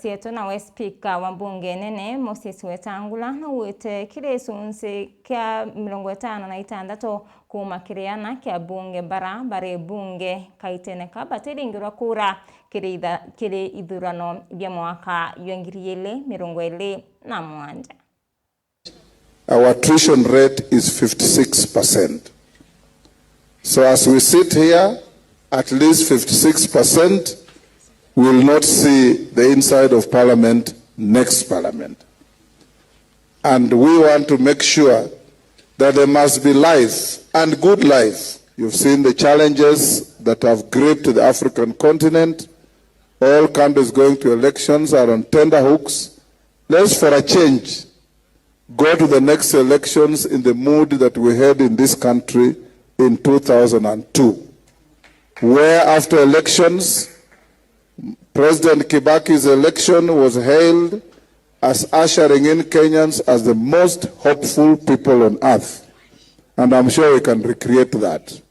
Sieto nawe Spika wa bunge nene Moses Wetangula na wete kiresunse kia 56 kumakiriana kia bunge bare bunge kaitene kabatiringirwa kura kiri ithurano bya mwaka 2027. Our attrition rate is 56%. So as we sit here, at least 56% will not see the inside of Parliament next Parliament. And we want to make sure that there must be life, and good life. You've seen the challenges that have gripped the African continent. All countries going to elections are on tenterhooks. Let's, for a change, go to the next elections in the mood that we had in this country in 2002, where after elections, President Kibaki's election was hailed as ushering in Kenyans as the most hopeful people on earth. And I'm sure we can recreate that.